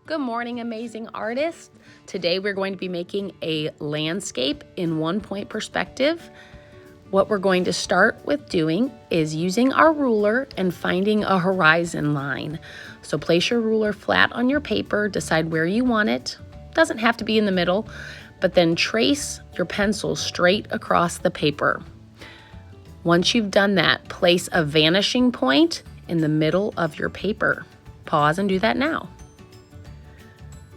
Good morning, amazing artists. Today we're going to be making a landscape in 1-point perspective. What we're going to start with doing is using our ruler and finding a horizon line. So place your ruler flat on your paper, decide where you want it. Doesn't have to be in the middle, but then trace your pencil straight across the paper. Once you've done that, place a vanishing point in the middle of your paper. Pause and do that now.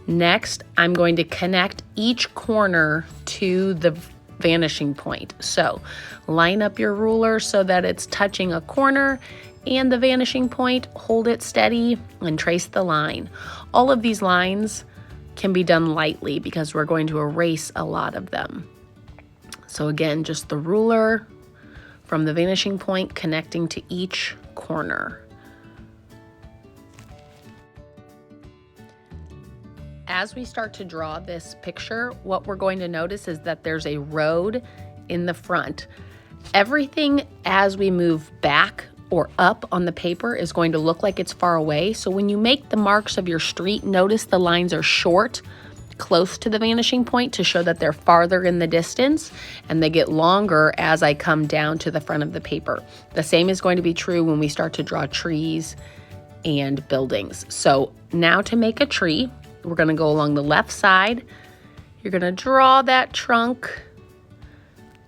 Next, I'm going to connect each corner to the vanishing point. So line up your ruler so that it's touching a corner and the vanishing point, hold it steady and trace the line. All of these lines can be done lightly because we're going to erase a lot of them. So again, just the ruler from the vanishing point connecting to each corner. As we start to draw this picture, what we're going to notice is that there's a road in the front. Everything as we move back or up on the paper is going to look like it's far away. So when you make the marks of your street, notice the lines are short, close to the vanishing point to show that they're farther in the distance, and they get longer as I come down to the front of the paper. The same is going to be true when we start to draw trees and buildings. So now to make a tree, we're going to go along the left side. You're going to draw that trunk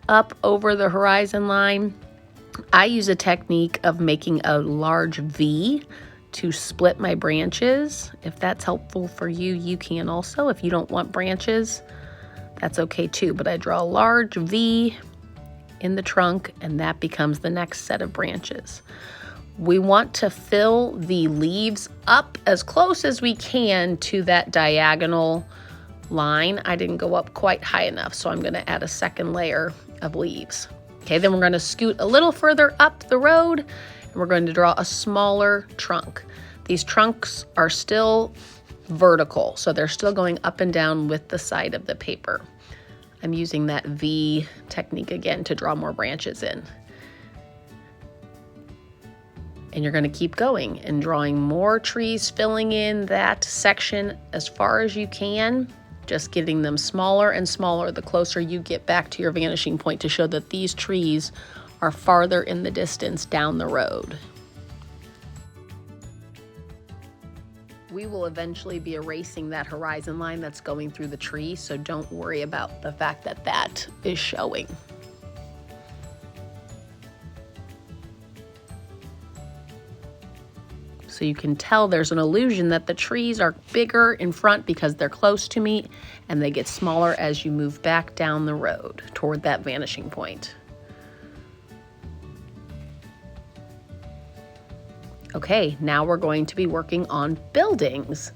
up over the horizon line. I use a technique of making a large V to split my branches. If that's helpful for you, you can also. If you don't want branches, that's okay too. But I draw a large V in the trunk, and that becomes the next set of branches. We want to fill the leaves up as close as we can to that diagonal line. I didn't go up quite high enough, so I'm going to add a second layer of leaves. Okay, then we're going to scoot a little further up the road, and we're going to draw a smaller trunk. These trunks are still vertical, so they're still going up and down with the side of the paper. I'm using that V technique again to draw more branches in. And you're going to keep going and drawing more trees, filling in that section as far as you can, just getting them smaller and smaller the closer you get back to your vanishing point to show that these trees are farther in the distance down the road. We will eventually be erasing that horizon line that's going through the tree, so don't worry about the fact that that is showing. So you can tell there's an illusion that the trees are bigger in front because they're close to me, and they get smaller as you move back down the road toward that vanishing point. Okay, now we're going to be working on buildings.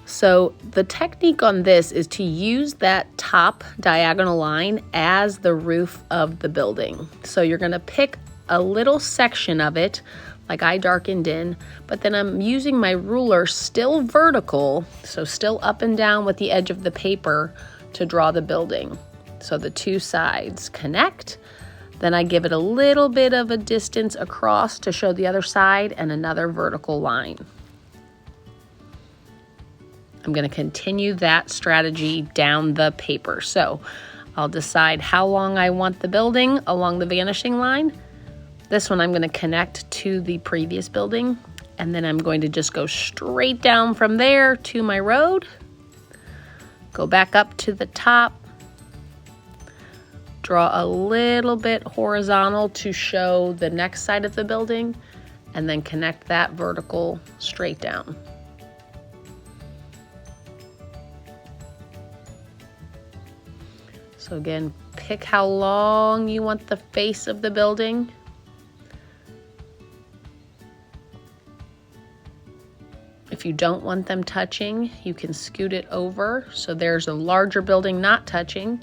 So the technique on this is to use that top diagonal line as the roof of the building. So you're going to pick a little section of it, like I darkened in, but then I'm using my ruler still vertical, so still up and down with the edge of the paper to draw the building. So the two sides connect, then I give it a little bit of a distance across to show the other side and another vertical line. I'm going to continue that strategy down the paper. So I'll decide how long I want the building along the vanishing line. This one I'm going to connect to the previous building, and then I'm going to just go straight down from there to my road, go back up to the top, draw a little bit horizontal to show the next side of the building, and then connect that vertical straight down. So again, pick how long you want the face of the building. If you don't want them touching, you can scoot it over. So there's a larger building not touching.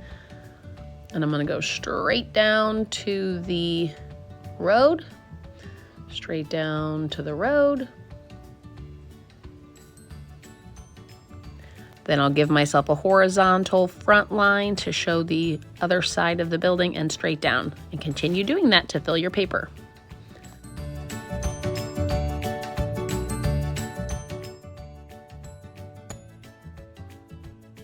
And I'm going to go straight down to the road, straight down to the road. Then I'll give myself a horizontal front line to show the other side of the building and straight down, and continue doing that to fill your paper.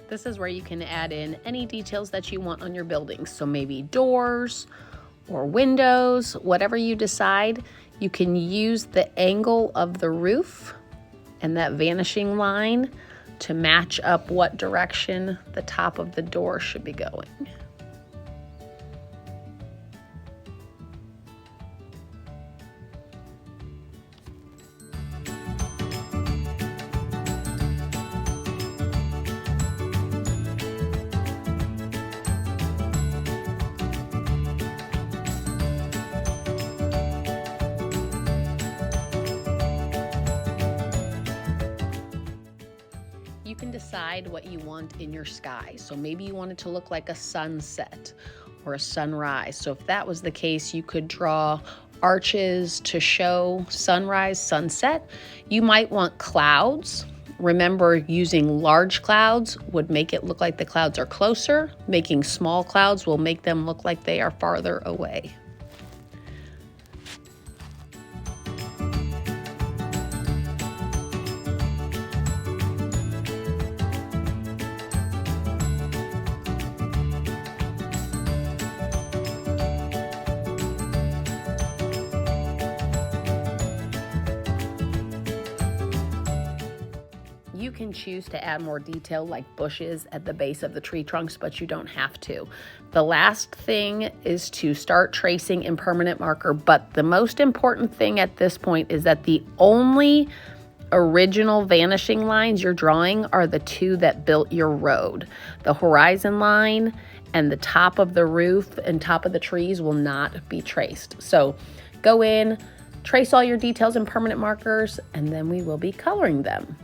This is where you can add in any details that you want on your buildings. So maybe doors or windows, whatever you decide. You can use the angle of the roof and that vanishing line to match up what direction the top of the door should be going. You can decide what you want in your sky. So maybe you want it to look like a sunset or a sunrise. So if that was the case, you could draw arches to show sunrise, sunset. You might want clouds. Remember, using large clouds would make it look like the clouds are closer. Making small clouds will make them look like they are farther away. You can choose to add more detail like bushes at the base of the tree trunks, but you don't have to. The last thing is to start tracing in permanent marker, but the most important thing at this point is that the only original vanishing lines you're drawing are the two that built your road. The horizon line and the top of the roof and top of the trees will not be traced. So go in, trace all your details in permanent markers, and then we will be coloring them.